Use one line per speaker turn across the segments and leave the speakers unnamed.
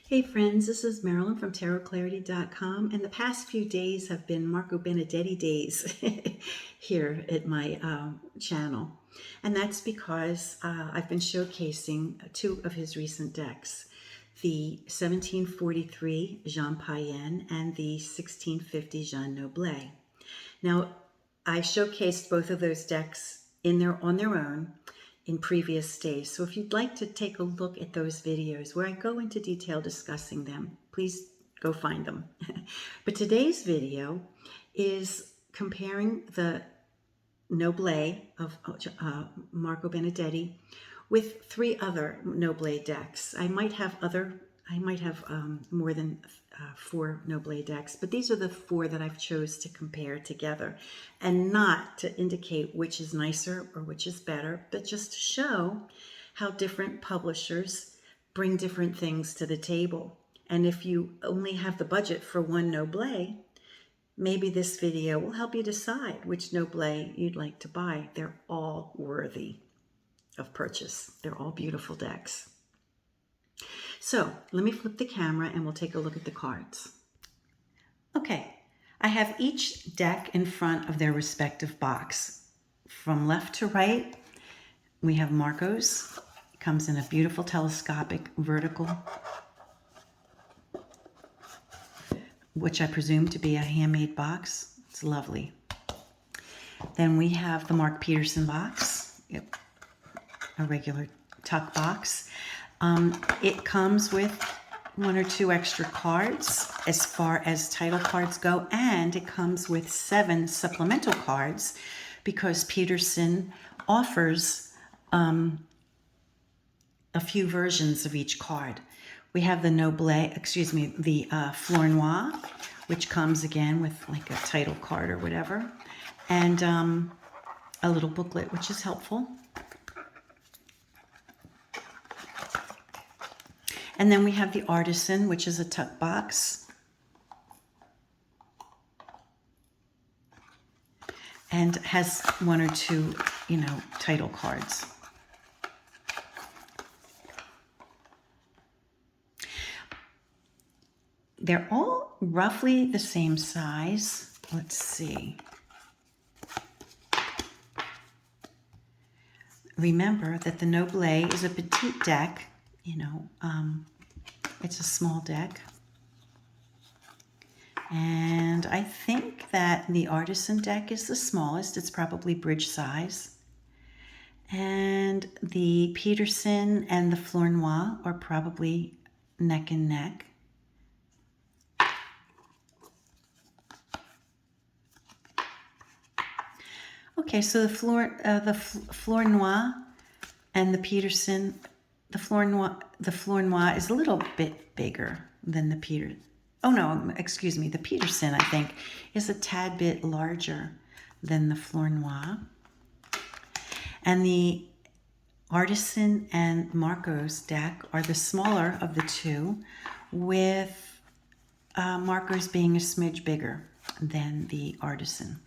Hey friends, this is Marilyn from tarotclarity.com, and the past few days have been Marco Benedetti days here at my channel. And that's because I've been showcasing two of his recent decks, the 1743 Jean Payen and the 1650 Jean Noblet. Now, I showcased both of those decks on their own in previous days. So if you'd like to take a look at those videos where I go into detail discussing them, please go find them. But today's video is comparing the Noblet of Marco Benedetti with three other Noblet decks. I might have more than 4 Noblet decks, but these are the 4 that I've chose to compare together, and not to indicate which is nicer or which is better, but just to show how different publishers bring different things to the table. And if you only have the budget for one Noblet, maybe this video will help you decide which Noblet you'd like to buy. They're all worthy of purchase. They're all beautiful decks. So let me flip the camera and we'll take a look at the cards. Okay, I have each deck in front of their respective box. From left to right, we have Marco's. It comes in a beautiful telescopic vertical, which I presume to be a handmade box. It's lovely. Then we have the Mark Peterson box. Yep, a regular tuck box. It comes with 1 or 2 extra cards as far as title cards go, and it comes with 7 supplemental cards because Peterson offers a few versions of each card. We have the the Flornoy, which comes again with like a title card or whatever, and a little booklet, which is helpful. And then we have the Artisan, which is a tuck box. And has 1 or 2, title cards. They're all roughly the same size. Let's see. Remember that the Noblet is a petite deck. It's a small deck. And I think that the Artisan deck is the smallest. It's probably bridge size. And the Peterson and the Flornoy are probably neck and neck. Okay, so the Flornoy and the Peterson, the Flornoy is a little bit bigger than the Peterson. Oh no, excuse me, the Peterson, I think, is a tad bit larger than the Flornoy. And the Artisan and Marco's deck are the smaller of the two, with Marco's being a smidge bigger than the Artisan.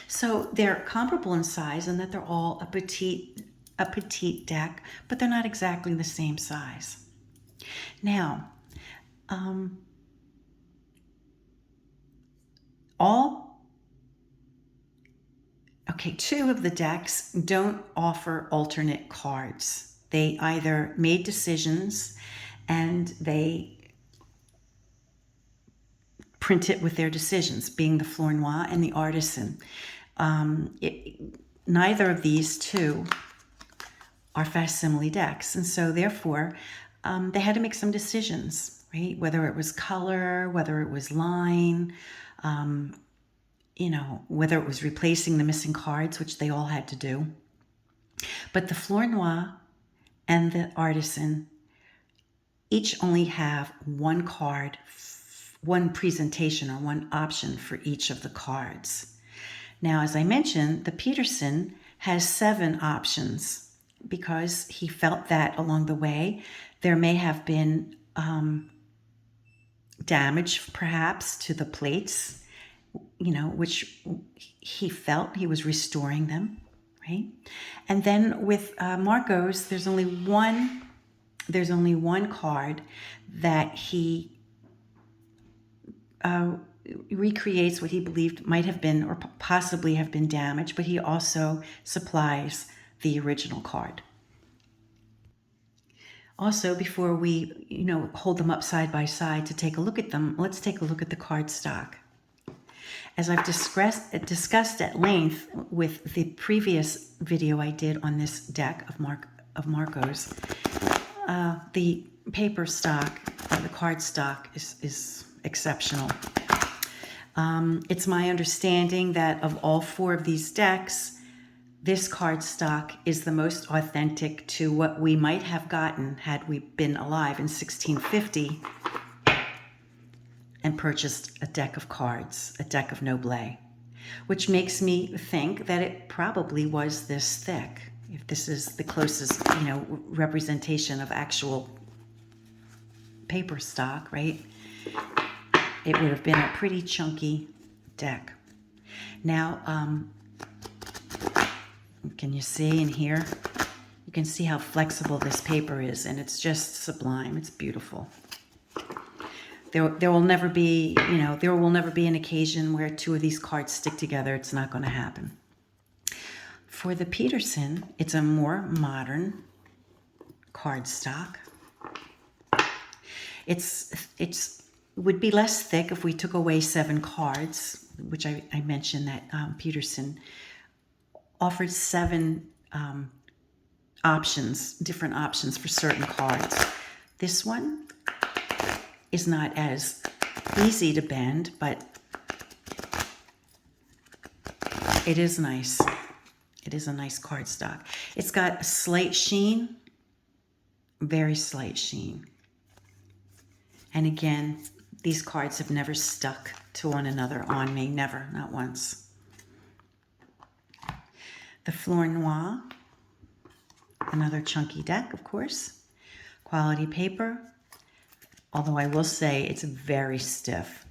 So they're comparable in size in that they're all a petite deck, but they're not exactly the same size. Now, two of the decks don't offer alternate cards. They either made decisions and they print it with their decisions, being the Flornoy and the Artisan. Neither of these two are facsimile decks, and so therefore they had to make some decisions, right? Whether it was color, whether it was line, whether it was replacing the missing cards, which they all had to do. But the Flornoy and the Artisan each only have one card, one presentation or one option for each of the cards. Now, as I mentioned, the Peterson has 7 options because he felt that along the way there may have been damage perhaps to the plates, which he felt he was restoring them, right? And then with Marco's, there's only one there's only one card that he recreates what he believed might have been or possibly have been damaged, but he also supplies the original card. Also, before we, hold them up side by side to take a look at them, let's take a look at the cardstock. As I've discussed at length with the previous video I did on this deck of Marco's, the paper stock, the cardstock is exceptional. It's my understanding that of all four of these decks, this cardstock is the most authentic to what we might have gotten had we been alive in 1650 and purchased a deck of cards, a deck of Noblet, which makes me think that it probably was this thick. If this is the closest, representation of actual paper stock, right? It would have been a pretty chunky deck. Now, can you see in here? You can see how flexible this paper is, and it's just sublime. It's beautiful. There will never be, there will never be an occasion where two of these cards stick together. It's not going to happen. For the Peterson, it's a more modern cardstock. It would be less thick if we took away 7 cards, which I mentioned that Peterson offered 7 different options for certain cards. This one is not as easy to bend, but it is nice. It is a nice cardstock. It's got a slight sheen, very slight sheen. And again, these cards have never stuck to one another on me, never, not once. The Flornoy, another chunky deck, of course. Quality paper, although I will say it's very stiff.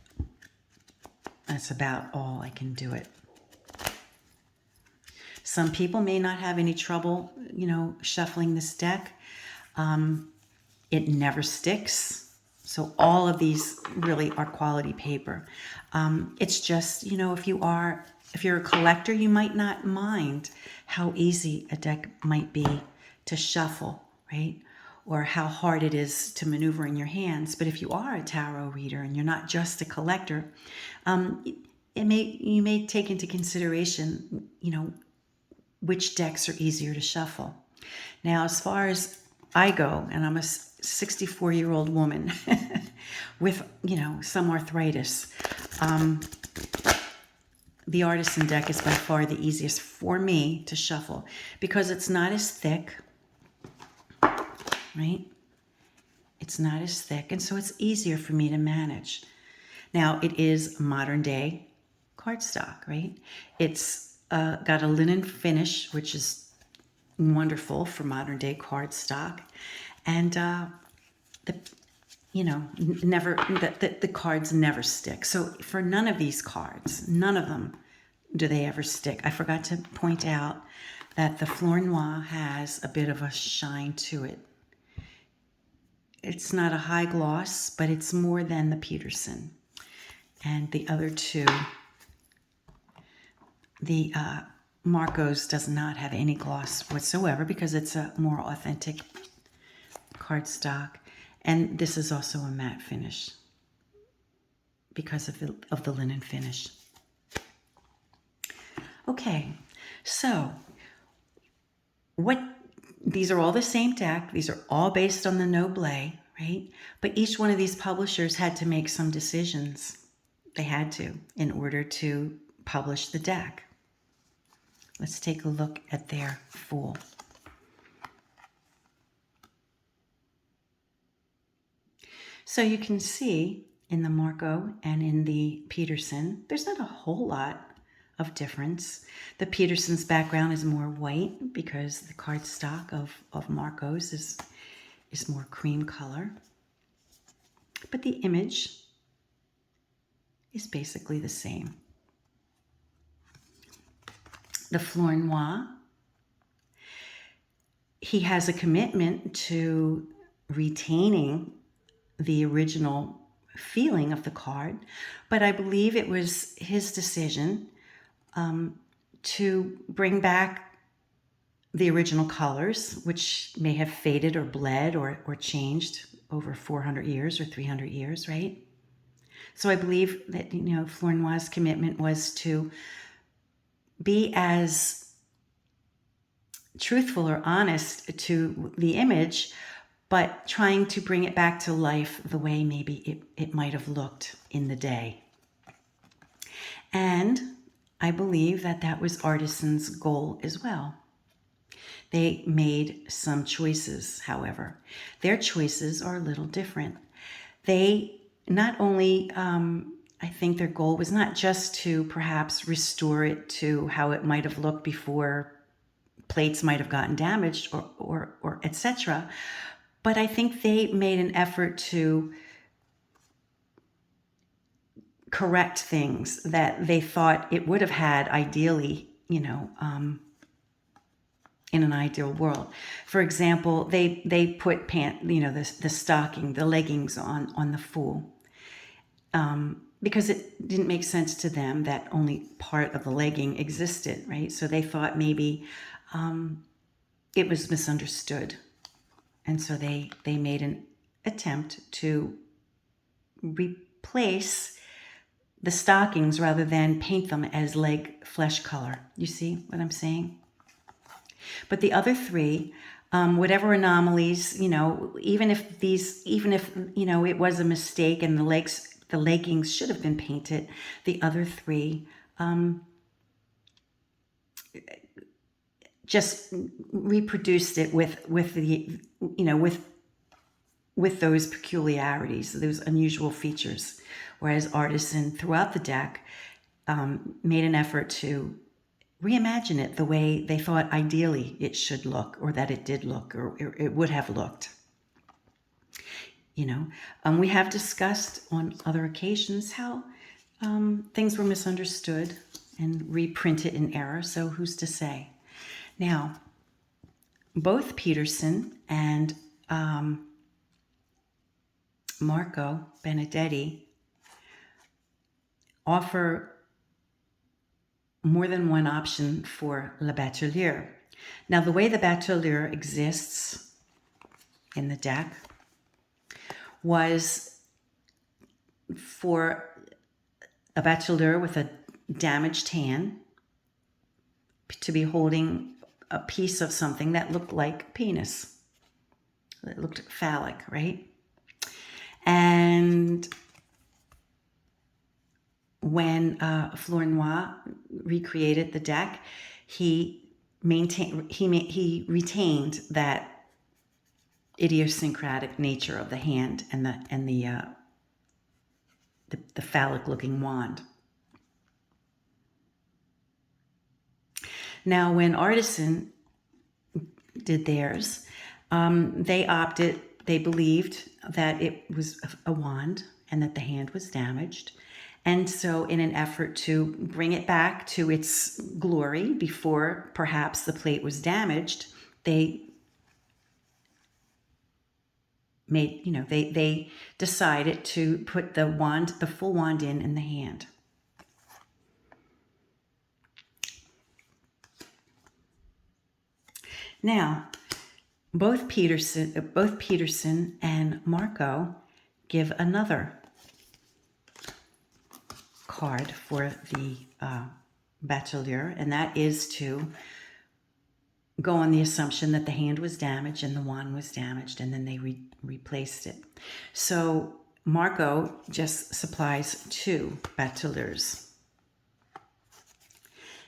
That's about all I can do it. Some people may not have any trouble, shuffling this deck. It never sticks. So all of these really are quality paper. It's just, if you're a collector, you might not mind how easy a deck might be to shuffle, right? Or how hard it is to maneuver in your hands. But if you are a tarot reader and you're not just a collector, you may take into consideration, which decks are easier to shuffle. Now, as far as I go, and I'm a 64-year-old woman with, some arthritis, the Artisan deck is by far the easiest for me to shuffle because it's not as thick, right? It's not as thick, and so it's easier for me to manage. Now, it is modern day cardstock, right? It's got a linen finish, which is wonderful for modern day cardstock, and the cards never stick. So for none of these cards, none of them do they ever stick. I forgot to point out that the Flornoy has a bit of a shine to it. It's not a high gloss, but it's more than the Peterson. And the other two, the Marco's does not have any gloss whatsoever because it's a more authentic cardstock. And this is also a matte finish because of the linen finish. Okay, so these are all the same deck. These are all based on the Noblet, right? But each one of these publishers had to make some decisions. They had to in order to publish the deck. Let's take a look at their Fool. So you can see in the Marco and in the Peterson, there's not a whole lot of difference. The Peterson's background is more white because the cardstock of Marco's is more cream color. But the image is basically the same. The Flornoy, he has a commitment to retaining the original feeling of the card, but I believe it was his decision to bring back the original colors, which may have faded or bled or changed over 400 years or 300 years, right? So I believe that, Flornoy's commitment was to be as truthful or honest to the image, but trying to bring it back to life the way maybe it might have looked in the day. And I believe that that was Artisan's goal as well. They made some choices, however. Their choices are a little different. They not only, I think their goal was not just to perhaps restore it to how it might have looked before plates might have gotten damaged or etc., but I think they made an effort to correct things that they thought it would have had ideally, in an ideal world. For example, they put the stocking, the leggings on the Fool, because it didn't make sense to them that only part of the legging existed, right? So they thought maybe it was misunderstood. And so they made an attempt to replace the stockings rather than paint them as leg flesh color. You see what I'm saying? But the other three, whatever anomalies, even if it was a mistake and the leggings should have been painted, the other three just reproduced it with those peculiarities, those unusual features. Whereas Artisan throughout the deck made an effort to reimagine it the way they thought ideally it should look, or that it did look, or it would have looked. We have discussed on other occasions how things were misunderstood and reprinted in error, so who's to say? Now, both Peterson and Marco Benedetti offer more than one option for Le Batelier. Now, the way the Batelier exists in the deck was for a Batelier with a damaged hand to be holding a piece of something that looked like penis. It looked phallic, right? And when Flornoy recreated the deck, he retained that idiosyncratic nature of the hand and the phallic-looking wand. Now, when Artisan did theirs, they believed that it was a wand and that the hand was damaged. And so in an effort to bring it back to its glory before perhaps the plate was damaged, they decided to put the full wand in the hand. Now, both Peterson and Marco give another card for the Batelier, and that is to go on the assumption that the hand was damaged and the wand was damaged, and then they replaced it. So Marco just supplies 2 Bateliers.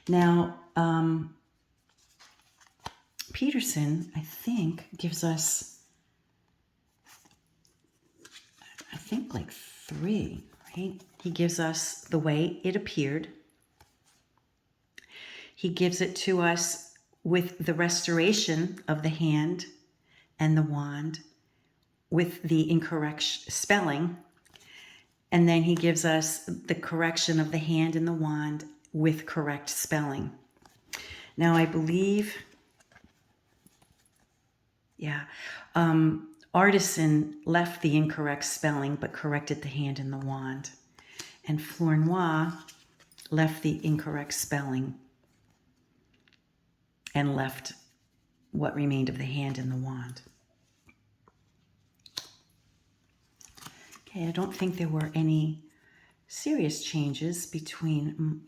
Now, Peterson, I think, gives us, like 3, right? He gives us the way it appeared. He gives it to us with the restoration of the hand and the wand with the incorrect spelling. And then he gives us the correction of the hand and the wand with correct spelling. Now, I believe, Artisan left the incorrect spelling but corrected the hand and the wand. And Flornoy left the incorrect spelling and left what remained of the hand and the wand. Okay, I don't think there were any serious changes between,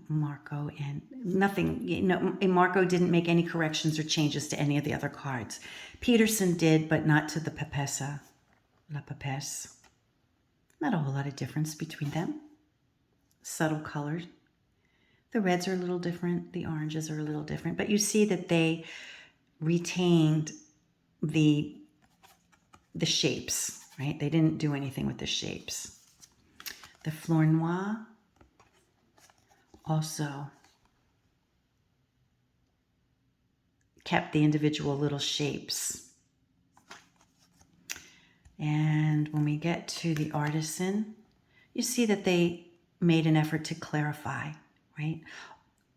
Marco and nothing. Marco didn't make any corrections or changes to any of the other cards. Peterson did, but not to the Papessa, La Papesse. Not a whole lot of difference between them. Subtle colors. The reds are a little different. The oranges are a little different. But you see that they retained the shapes, right? They didn't do anything with the shapes. The Flornoy also kept the individual little shapes. And when we get to the Artisan, you see that they made an effort to clarify, right?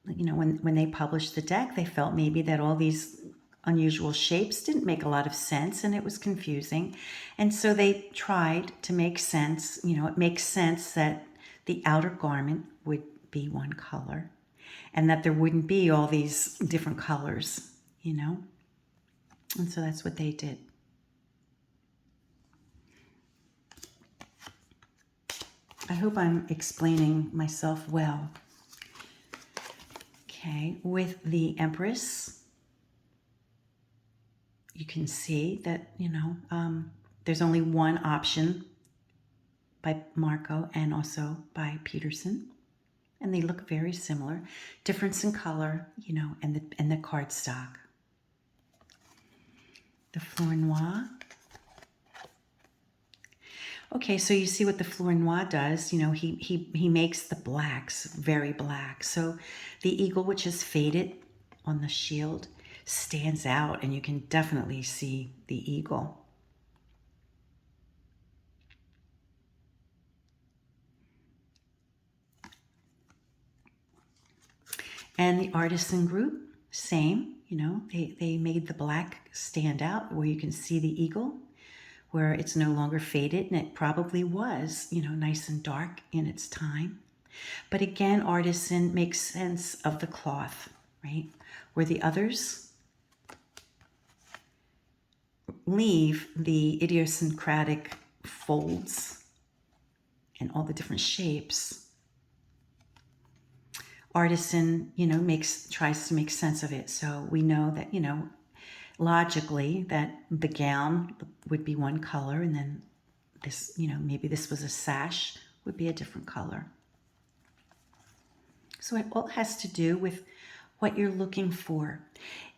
When they published the deck, they felt maybe that all these unusual shapes didn't make a lot of sense and it was confusing. And so they tried to make sense. It makes sense that the outer garment would be one color and that there wouldn't be all these different colors, And so that's what they did. I hope I'm explaining myself well. Okay, with the Empress, you can see that, there's only one option by Marco and also by Peterson. And they look very similar. Difference in color, and the cardstock. The Flornoy. Okay, so you see what the Flornoy does. He makes the blacks very black. So the eagle, which is faded on the shield, stands out, and you can definitely see the eagle. And the Artisan group, same. They made the black stand out where you can see the eagle, where it's no longer faded, and it probably was, nice and dark in its time. But again, Artisan makes sense of the cloth, right? Where the others leave the idiosyncratic folds and all the different shapes. Artisan, tries to make sense of it. So we know that, logically that the gown would be one color, and then this, maybe this was a sash, would be a different color. So it all has to do with what you're looking for.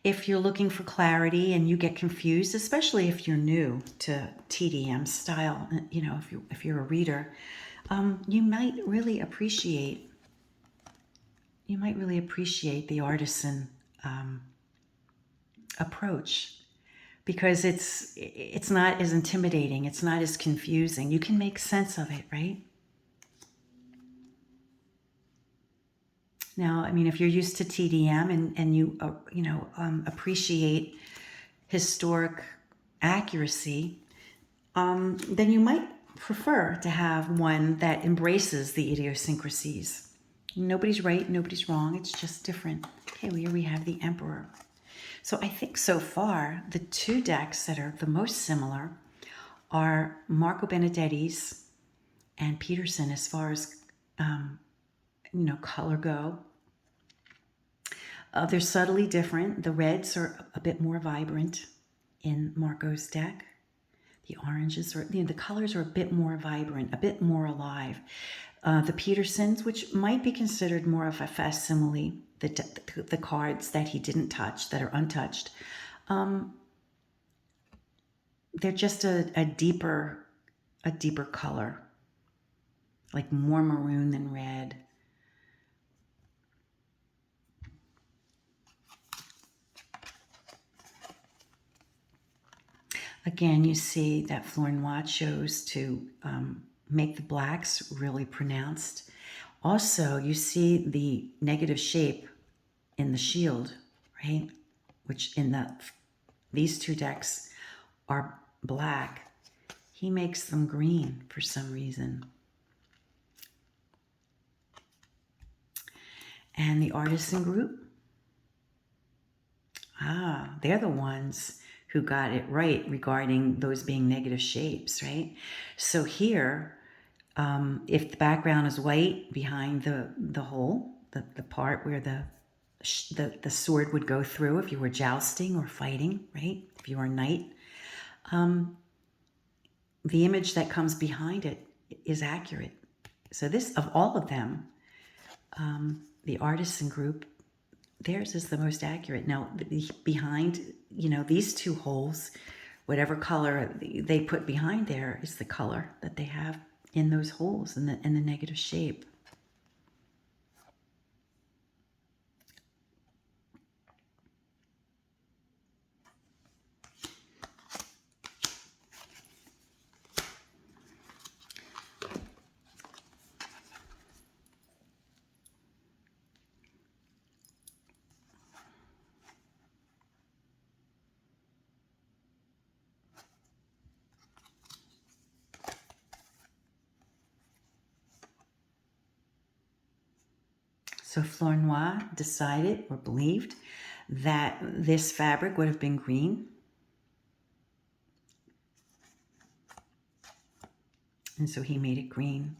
If you're looking for clarity and you get confused, especially if you're new to TDM style, if you're a reader, you might really appreciate the Artisan approach, because it's not as intimidating, it's not as confusing. You can make sense of it, right? Now, if you're used to TDM and you appreciate historic accuracy, then you might prefer to have one that embraces the idiosyncrasies. Nobody's right, nobody's wrong. It's just different. Okay, well, here we have the Emperor. So I think so far, the two decks that are the most similar are Marco Benedetti's and Peterson as far as, color go. They're subtly different. The reds are a bit more vibrant in Marco's deck. The oranges are, the colors are a bit more vibrant, a bit more alive. The Petersons, which might be considered more of a facsimile, the cards that he didn't touch, that are untouched, they're just a deeper color, like more maroon than red. Again, you see that Flornoy chose to make the blacks really pronounced. Also, you see the negative shape in the shield, right? Which in these two decks are black, he makes them green for some reason. And the Artisan group, they're the ones who got it right regarding those being negative shapes, right? So here, if the background is white behind the hole, the part where the sword would go through if you were jousting or fighting, right? If you were a knight, the image that comes behind it is accurate. So this, of all of them, the Artisan group, theirs is the most accurate. Now, behind, these two holes, whatever color they put behind there is the color that they have in those holes in the negative shape. So Flornoy decided or believed that this fabric would have been green. And so he made it green.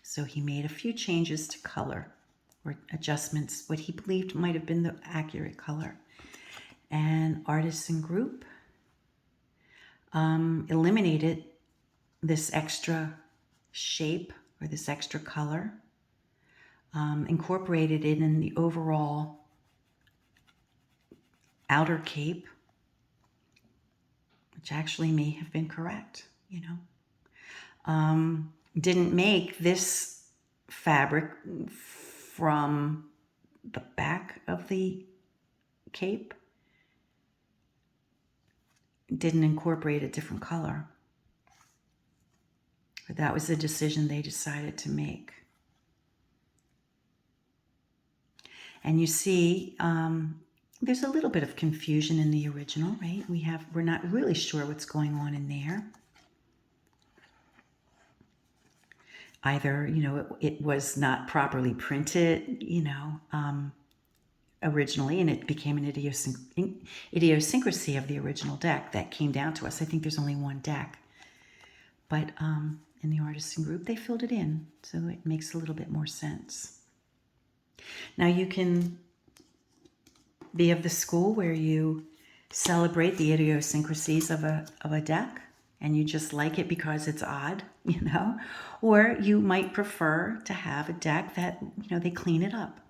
So he made a few changes to color or adjustments, what he believed might have been the accurate color. And Artisan group eliminated this extra shape or this extra color, incorporated it in the overall outer cape, which actually may have been correct, didn't make this fabric from the back of the cape, didn't incorporate a different color. But that was the decision they decided to make. And you see, there's a little bit of confusion in the original, right? We're not really sure what's going on in there. Either, it was not properly printed, originally, and it became an idiosyncrasy of the original deck that came down to us. I think there's only one deck. But in the Artisan group, they filled it in, so it makes a little bit more sense. Now you can be of the school where you celebrate the idiosyncrasies of a deck, and you just like it because it's odd, or you might prefer to have a deck that, they clean it up,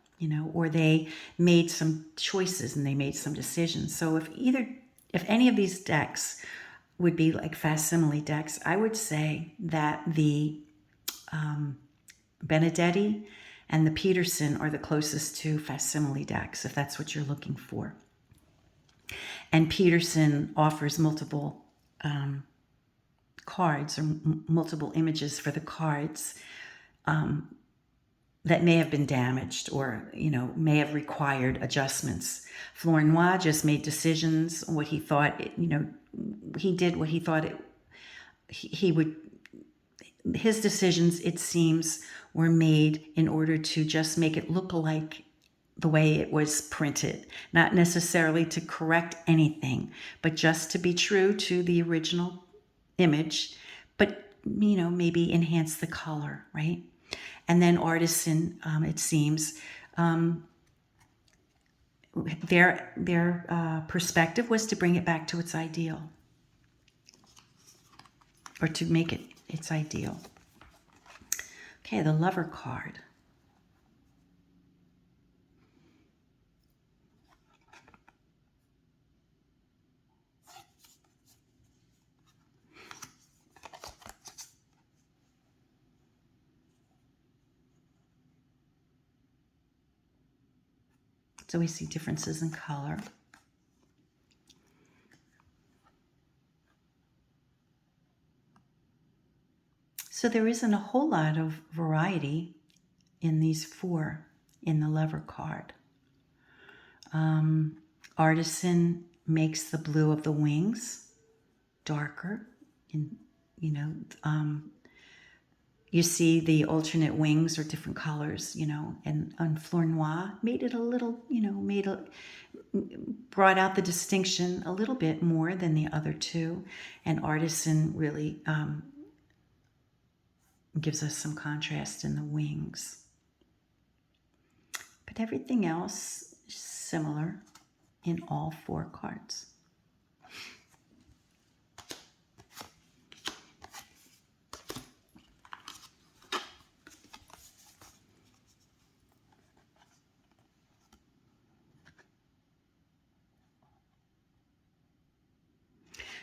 or they made some choices and they made some decisions. So if any of these decks would be like facsimile decks, I would say that the Benedetti and the Peterson are the closest to facsimile decks, if that's what you're looking for. And Peterson offers multiple cards or multiple images for the cards that may have been damaged or, may have required adjustments. Flornoy just made decisions, what he thought, he did what he thought he would. His decisions, it seems, were made in order to just make it look like the way it was printed, not necessarily to correct anything, but just to be true to the original image, but, maybe enhance the color, right? And then Artisan, it seems, their perspective was to bring it back to its ideal, or to make it its ideal. Okay, the Lover card. So we see differences in color. So there isn't a whole lot of variety in these four in the Lover card. Artisan makes the blue of the wings darker. And, you know, you see the alternate wings are different colors, you know, and on Flornoy made it a little, you know, brought out the distinction a little bit more than the other two. And Artisan really gives us some contrast in the wings. But everything else is similar in all 4 cards.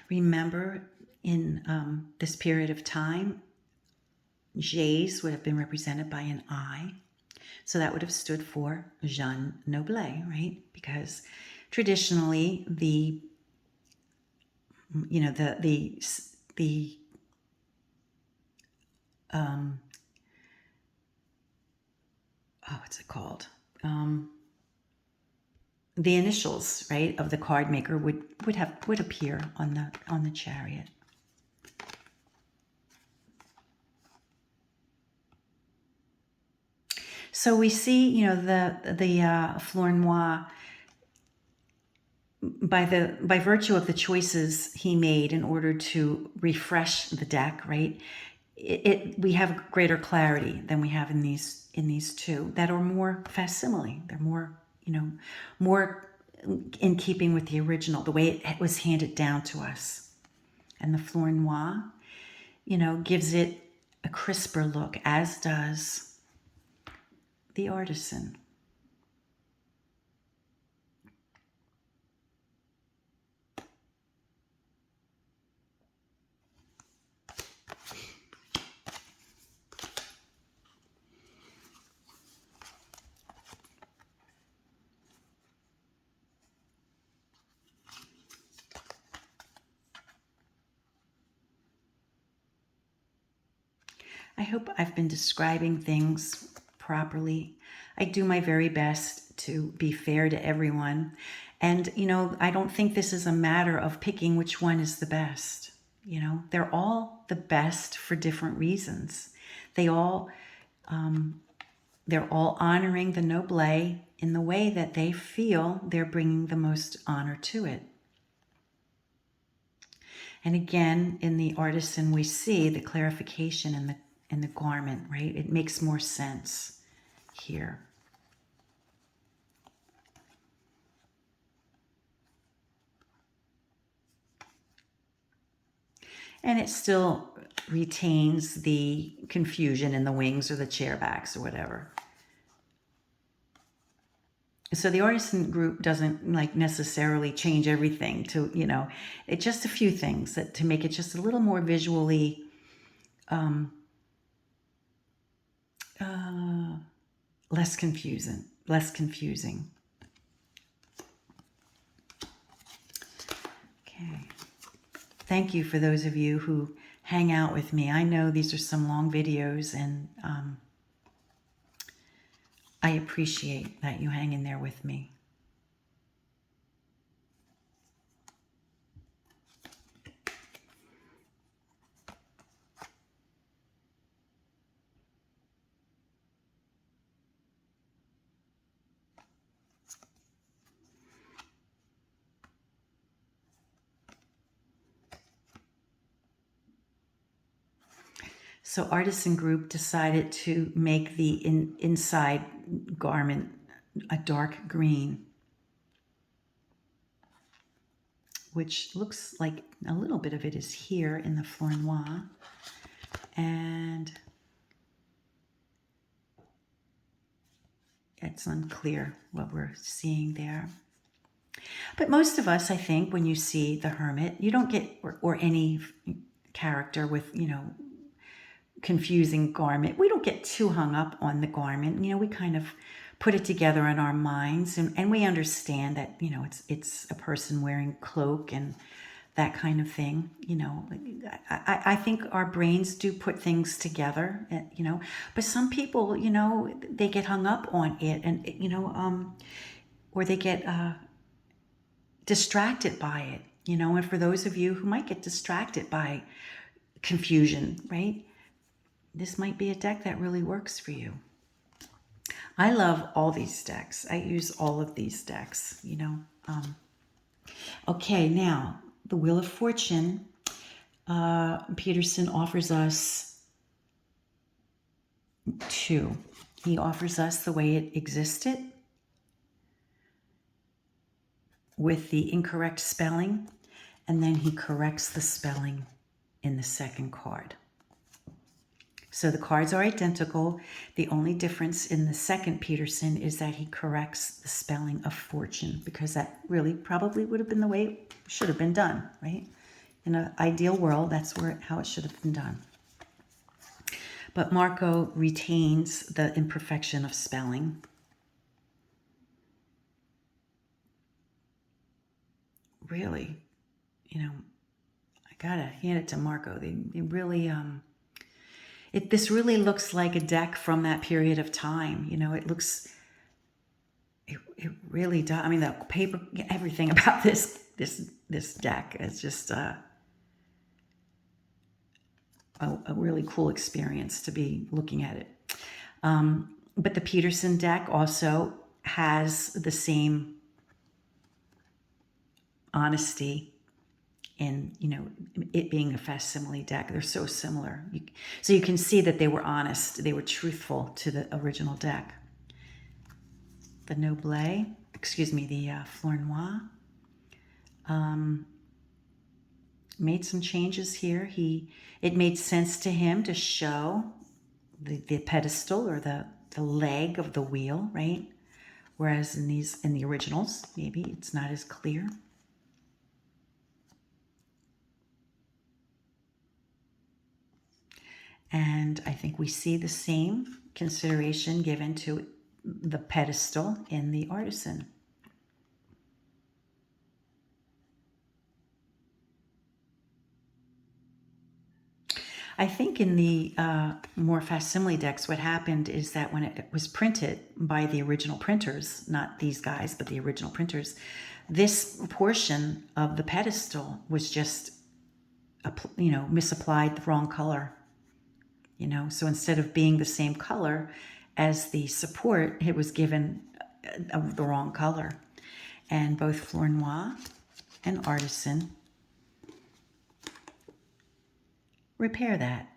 Remember, in this period of time, J's would have been represented by an I. So that would have stood for Jean Noblet, right? Because traditionally the what's it called? The initials, right, of the card maker would appear on the chariot. So we see, you know, the Flornoy, by virtue of the choices he made in order to refresh the deck, right? We have greater clarity than we have in these two that are more facsimile. They're more, you know, more in keeping with the original, the way it was handed down to us. And the Flornoy, you know, gives it a crisper look, as does the Artisan. I hope I've been describing things properly. I do my very best to be fair to everyone. And, you know, I don't think this is a matter of picking which one is the best. You know, they're all the best for different reasons. They're all honoring the Noblet in the way that they feel they're bringing the most honor to it. And again, in the Artisan, we see the clarification in the garment, right? It makes more sense here. And it still retains the confusion in the wings or the chair backs or whatever. So the Artisan group doesn't like necessarily change everything to, you know, it's just a few things that to make it just a little more visually less confusing. Okay. Thank you for those of you who hang out with me. I know these are some long videos, and I appreciate that you hang in there with me. So Artisan Group decided to make the inside garment a dark green, which looks like a little bit of it is here in the Flornoy. And it's unclear what we're seeing there. But most of us, I think, when you see the Hermit, you don't get, or any character with, you know, confusing garment, we don't get too hung up on the garment. You know, we kind of put it together in our minds, and we understand that, you know, it's a person wearing cloak and that kind of thing. You know, I think our brains do put things together, you know, but some people, you know, they get hung up on it, and, you know, or they get distracted by it. You know, and for those of you who might get distracted by confusion, right? This might be a deck that really works for you. I love all these decks. I use all of these decks, you know. Okay, now the Wheel of Fortune. Peterson offers us two. He offers us the way it existed with the incorrect spelling, and then he corrects the spelling in the second card. So the cards are identical. The only difference in the second Peterson is that he corrects the spelling of fortune, because that really probably would have been the way it should have been done, right? In an ideal world, that's how it should have been done. But Marco retains the imperfection of spelling. Really, you know, I gotta hand it to Marco. They really, this really looks like a deck from that period of time. You know, it really does. I mean, the paper, everything about this deck is just a really cool experience to be looking at it. But the Peterson deck also has the same honesty in, you know, it being a facsimile deck. They're so similar. So you can see that they were honest. They were truthful to the original deck. The Noblet, the Flornoy, made some changes here. It made sense to him to show the pedestal or the leg of the wheel, right? Whereas in the originals, maybe it's not as clear. And I think we see the same consideration given to the pedestal in the Artisan. I think in the more facsimile decks, what happened is that when it was printed by the original printers, not these guys, but the original printers, this portion of the pedestal was just, misapplied, the wrong color. You know, so instead of being the same color as the support, it was given the wrong color. And both Flornoy and Artisan repair that,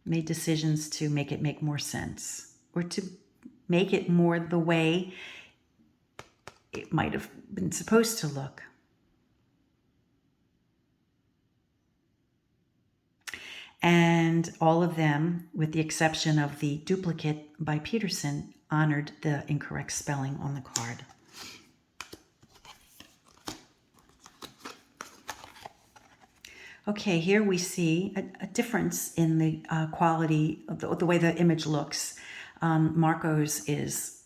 made decisions to make it make more sense, or to make it more the way it might have been supposed to look. And all of them, with the exception of the duplicate by Peterson, honored the incorrect spelling on the card. Okay, here we see a difference in the quality of the way the image looks. Marco's is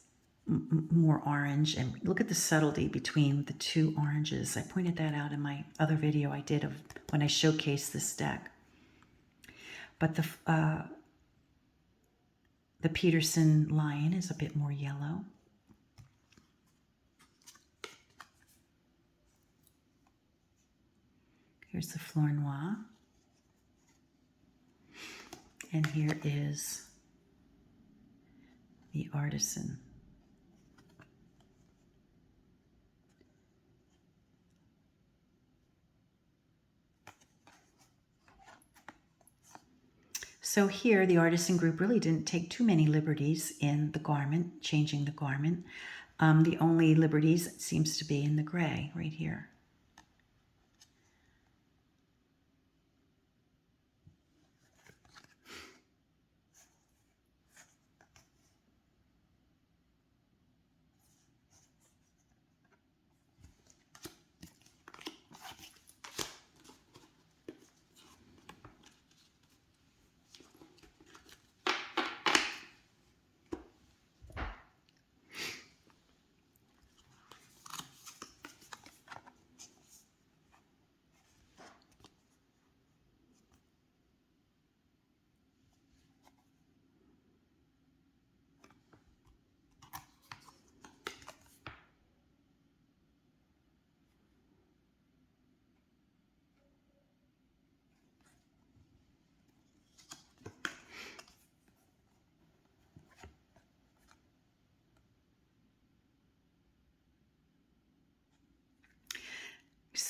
more orange, and look at the subtlety between the two oranges. I pointed that out in my other video I did of when I showcased this deck. But the Peterson lion is a bit more yellow. Here's the Flornoy. And here is the Artisan. So here, the Artisan group really didn't take too many liberties in the garment, changing the garment. The only liberties seems to be in the gray right here.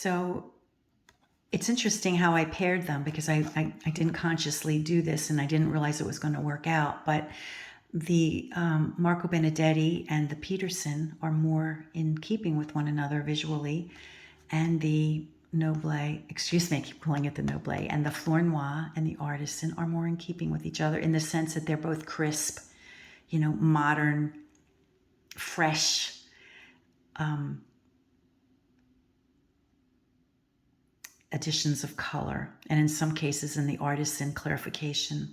So it's interesting how I paired them, because I didn't consciously do this and I didn't realize it was going to work out. But the Marco Benedetti and the Peterson are more in keeping with one another visually. And the Noblet, excuse me, I keep calling it the Noblet, and the Flornoy and the Artisan are more in keeping with each other in the sense that they're both crisp, modern, fresh, additions of color, and in some cases in the Artisan, clarification.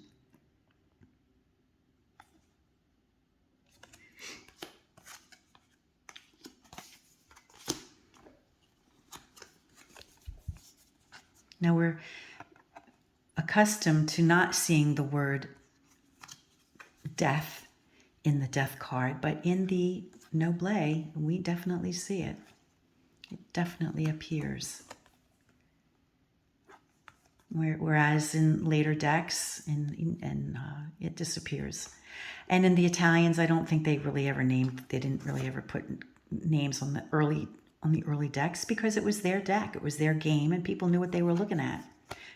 Now we're accustomed to not seeing the word death in the death card, but in the Noblet, we definitely see it. It definitely appears. Whereas in later decks, it disappears. And in the Italians, I don't think they really ever they didn't really ever put names on the early decks, because it was their deck, it was their game, and people knew what they were looking at,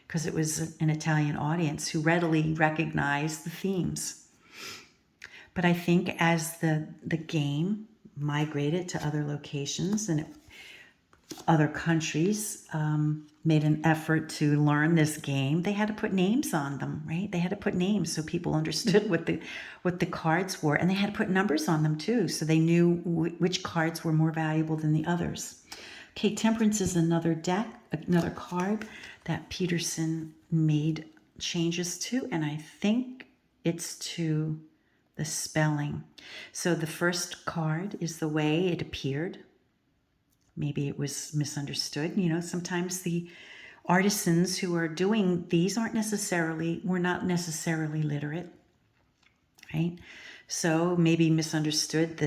because it was an Italian audience who readily recognized the themes. But I think as the game migrated to other locations and other countries made an effort to learn this game, they had to put names on them, right? They had to put names so people understood what the cards were, and they had to put numbers on them too, so they knew which cards were more valuable than the others. Okay, Temperance is another card that Peterson made changes to, and I think it's to the spelling. So the first card is the way it appeared. Maybe it was misunderstood. Sometimes the artisans who are doing these were not necessarily literate, right? So maybe misunderstood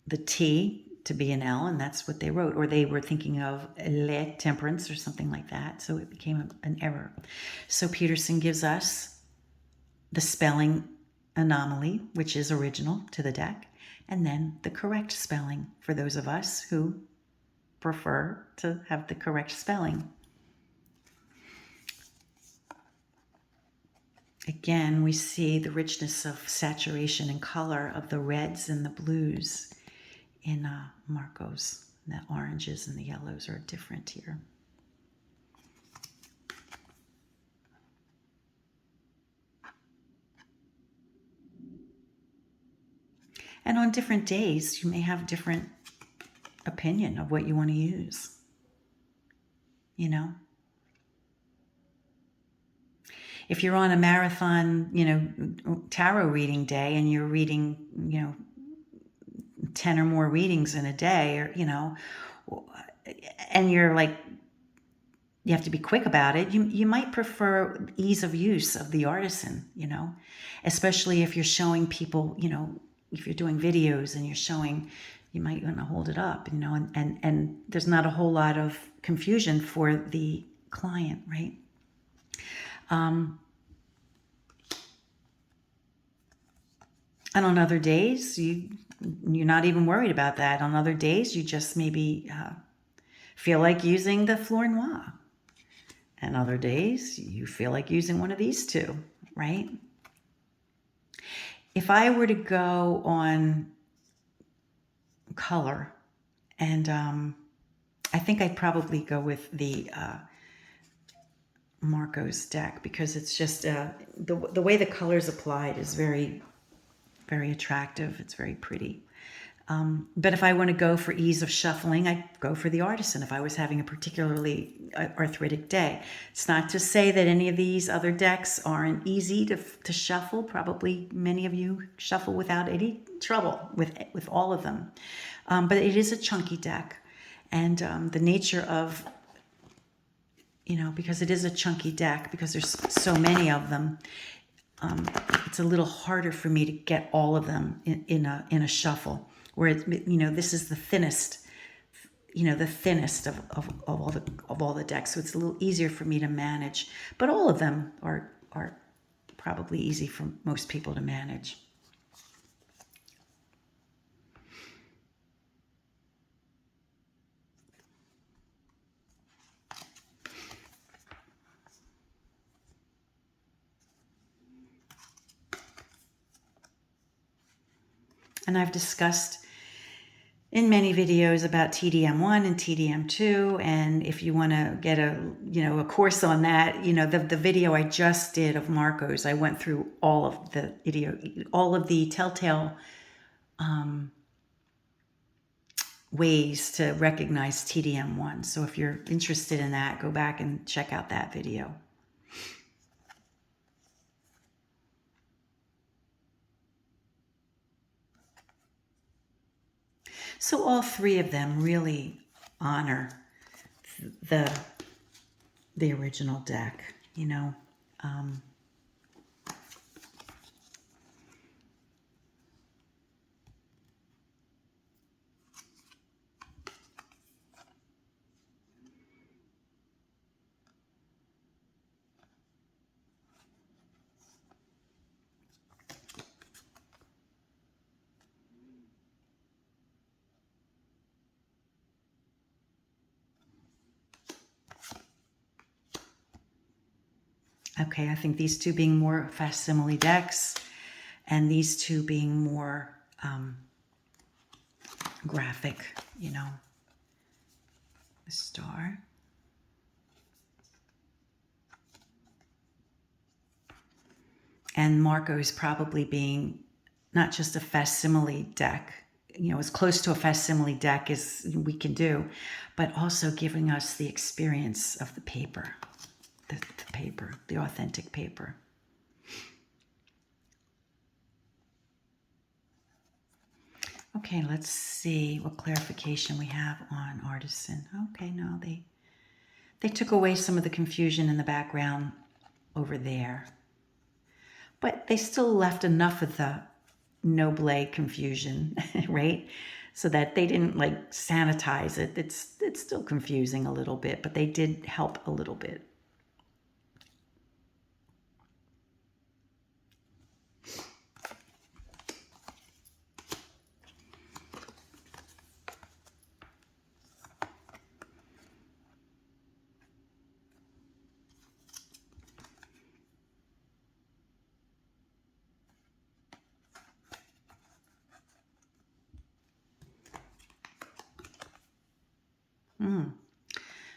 the T to be an L, and that's what they wrote. Or they were thinking of le temperance or something like that. So it became an error. So Peterson gives us the spelling anomaly, which is original to the deck, and then the correct spelling for those of us who prefer to have the correct spelling. Again, we see the richness of saturation and color of the reds and the blues in Marco's. The oranges and the yellows are different here. And on different days, you may have different opinion of what you want to use. If you're on a marathon, tarot reading day, and you're reading, 10 or more readings in a day, or, and you're like, you have to be quick about it, you might prefer ease of use of the Artisan, especially if you're showing people, if you're doing videos and you're showing, you might want to hold it up, and there's not a whole lot of confusion for the client, right? And on other days, you're not even worried about that. On other days, you just maybe feel like using the Flornoy. And other days, you feel like using one of these two, right? If I were to go on color, and I think I'd probably go with the Marco's deck, because it's just the way the colors applied is very, very attractive. It's very pretty. But if I want to go for ease of shuffling, I'd go for the Artisan if I was having a particularly arthritic day. It's not to say that any of these other decks aren't easy to shuffle. Probably many of you shuffle without any trouble with all of them. But it is a chunky deck. And the nature of, because it is a chunky deck, because there's so many of them, it's a little harder for me to get all of them in a shuffle. Where this is the thinnest, the thinnest of all the decks, so it's a little easier for me to manage. But all of them are probably easy for most people to manage. And I've discussed in many videos about TDM1 and TDM2, and if you want to get a course on that, the video I just did of Marco's, I went through all of the telltale ways to recognize TDM1. So if you're interested in that, go back and check out that video. So all three of them really honor the original deck, Okay, I think these two being more facsimile decks and these two being more graphic, the star. And Marco's probably being not just a facsimile deck, as close to a facsimile deck as we can do, but also giving us the experience of the paper, the authentic paper. Okay, let's see what clarification we have on Artisan. Okay, no, they took away some of the confusion in the background over there. But they still left enough of the Noblet confusion, right? So that they didn't sanitize it. It's still confusing a little bit, but they did help a little bit.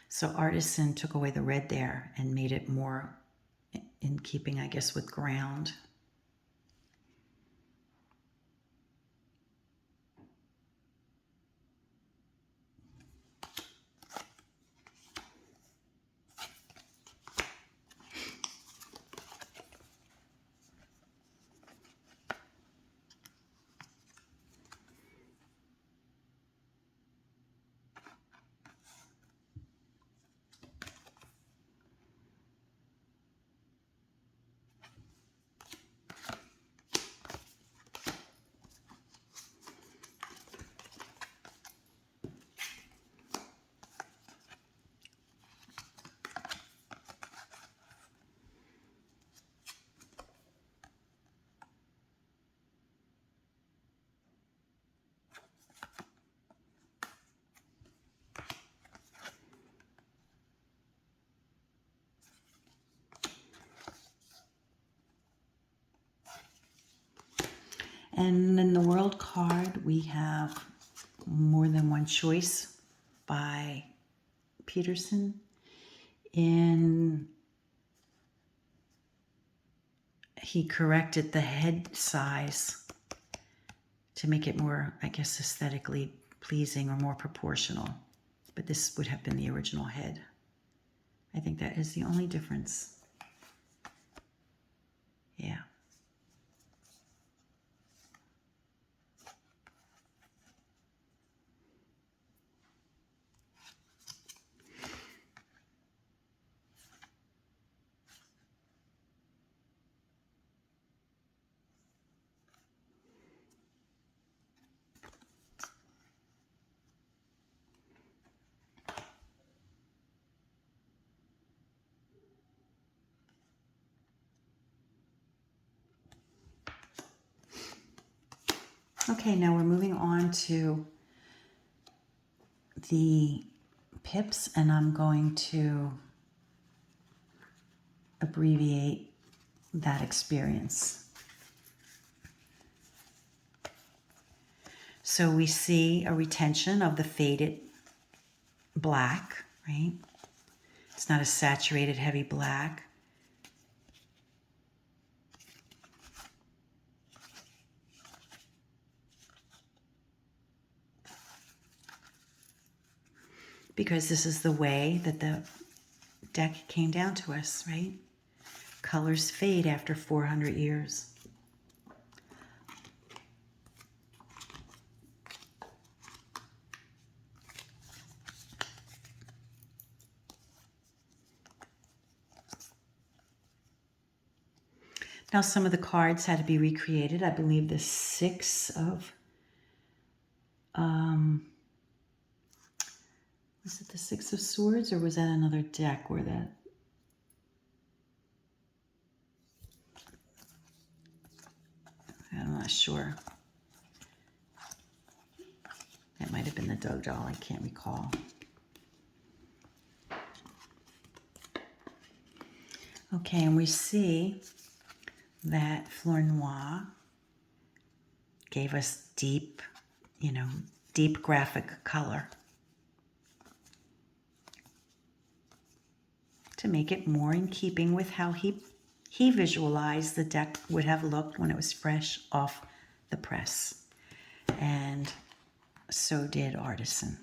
So Artisan took away the red there and made it more in keeping, I guess, with ground. And in the World card, we have More Than One Choice by Peterson. He corrected the head size to make it more, I guess, aesthetically pleasing or more proportional. But this would have been the original head. I think that is the only difference. Yeah. Okay, now we're moving on to the pips, and I'm going to abbreviate that experience. So we see a retention of the faded black, right? It's not a saturated, heavy black. Because this is the way that the deck came down to us, right? Colors fade after 400 years. Now, some of the cards had to be recreated. I believe the Six of, was it the Six of Swords, or was that another deck where that? I'm not sure. That might have been the Doug doll. I can't recall. Okay, and we see that Flornoy gave us deep, deep graphic color to make it more in keeping with how he visualized the deck would have looked when it was fresh off the press. And so did Artisan.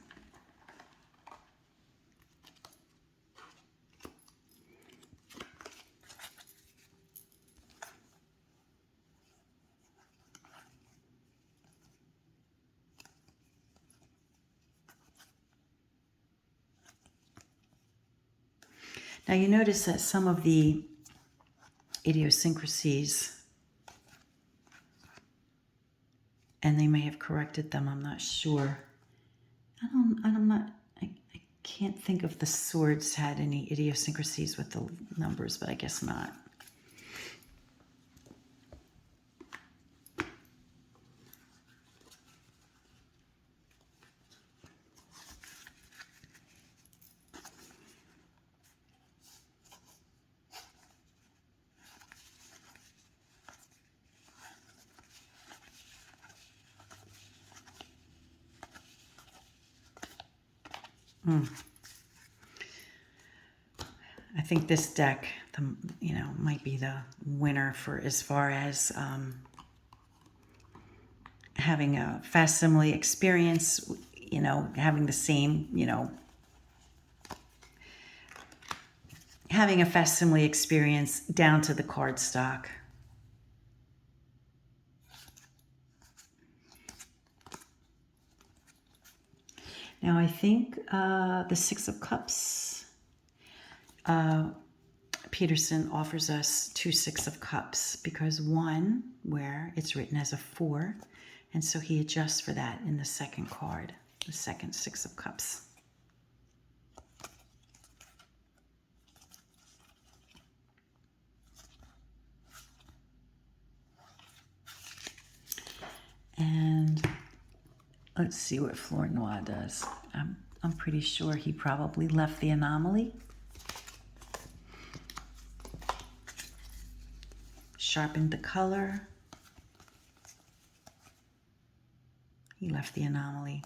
Now you notice that some of the idiosyncrasies, and they may have corrected them, I'm not sure. I can't think if the swords had any idiosyncrasies with the numbers, but I guess not. I think this deck, might be the winner for as far as having a facsimile experience, having the same, having a facsimile experience down to the cardstock. Now I think the Six of Cups, Peterson offers us 2 Six of Cups, because one where it's written as a 4, and so he adjusts for that in the second card, the second Six of Cups. And let's see what Flornoy does. I'm pretty sure he probably left the anomaly. Sharpened the color. He left the anomaly.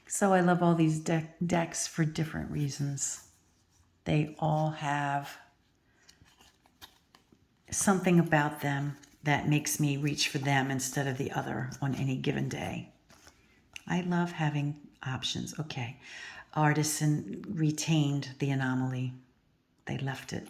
So I love all these decks for different reasons. They all have something about them that makes me reach for them instead of the other on any given day. I love having options. Okay, Artisan retained the anomaly. They left it.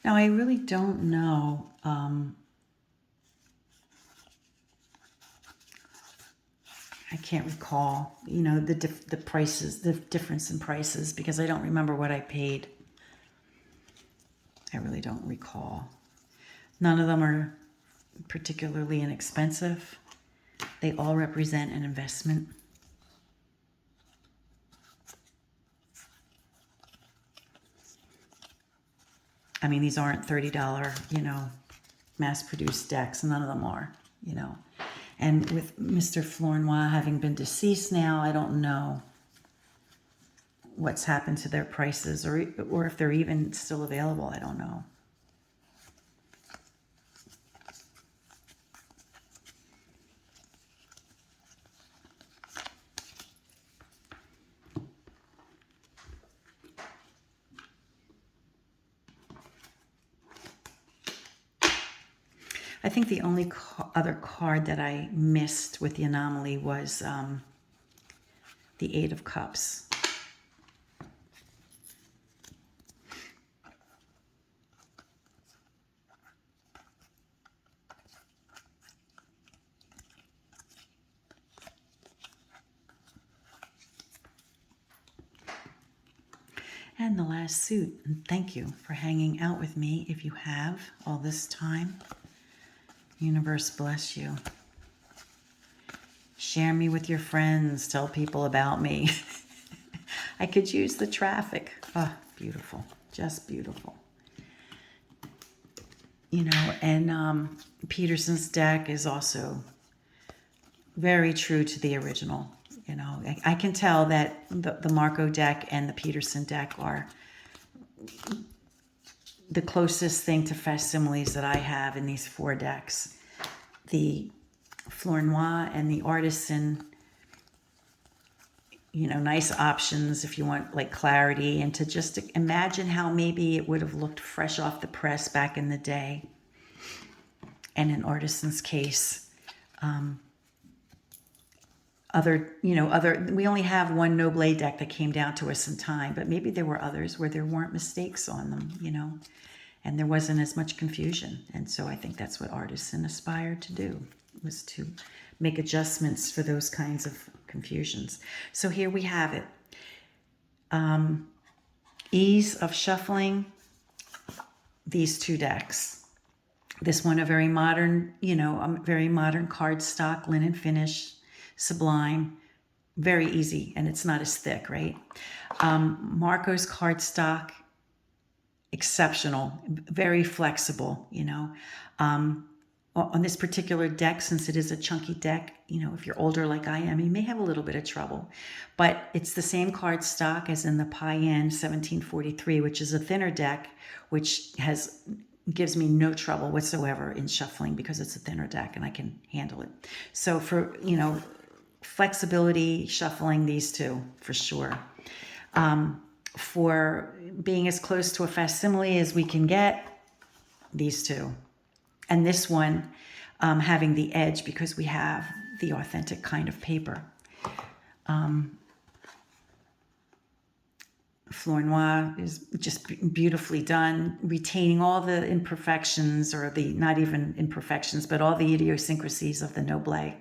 Now, I really don't know I can't recall, the prices, the difference in prices, because I don't remember what I paid. don't recall. None of them are particularly inexpensive. They all represent an investment. I mean, these aren't $30, you know, mass-produced decks. None of them are, you know. And with Mr. Flornoy having been deceased now, I don't know what's happened to their prices, or if they're even still available. I don't know. I think the only other card that I missed with the anomaly was the Eight of Cups. And the last suit. And thank you for hanging out with me if you have all this time. Universe bless you. Share me with your friends. Tell people about me. I could use the traffic. Oh, beautiful. Just beautiful. You know, and Peterson's deck is also very true to the original. You know, I can tell that the Marco deck and the Peterson deck are the closest thing to facsimiles that I have in these 4 decks. The Flornoy and the Artisan, you know, nice options if you want like clarity, and to just imagine how maybe it would have looked fresh off the press back in the day. And in Artisan's case, we only have one Noblet deck that came down to us in time, but maybe there were others where there weren't mistakes on them, you know, and there wasn't as much confusion. And so I think that's what Artisan aspired to do, was to make adjustments for those kinds of confusions. So here we have it. Ease of shuffling these 2 decks. This one, a very modern, you know, a very modern cardstock, linen finish, sublime, very easy, and it's not as thick, right? Marco's cardstock, exceptional, very flexible, you know. On this particular deck, since it is a chunky deck, you know, if you're older like I am, you may have a little bit of trouble. But it's the same cardstock as in the Payen 1743, which is a thinner deck, which gives me no trouble whatsoever in shuffling because it's a thinner deck and I can handle it. So for, you know, flexibility, shuffling these 2 for sure. For being as close to a facsimile as we can get, these 2. And this one having the edge because we have the authentic kind of paper. Flornoy is just beautifully done, retaining all the imperfections, or the not even imperfections, but all the idiosyncrasies of the Noblet,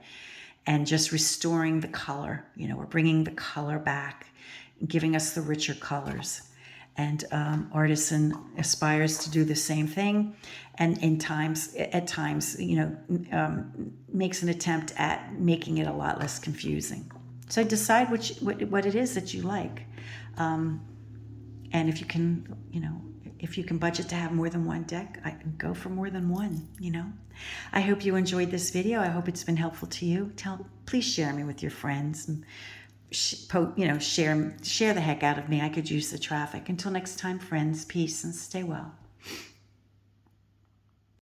and just restoring the color. You know, we're bringing the color back, giving us the richer colors. And Artisan aspires to do the same thing, and at times, you know, makes an attempt at making it a lot less confusing. So decide what it is that you like. And if you can, you know, if you can budget to have more than one deck, I go for more than one, you know. I hope you enjoyed this video. I hope it's been helpful to you. Please share me with your friends, and you know, share the heck out of me. I could use the traffic. Until next time, friends, peace and stay well.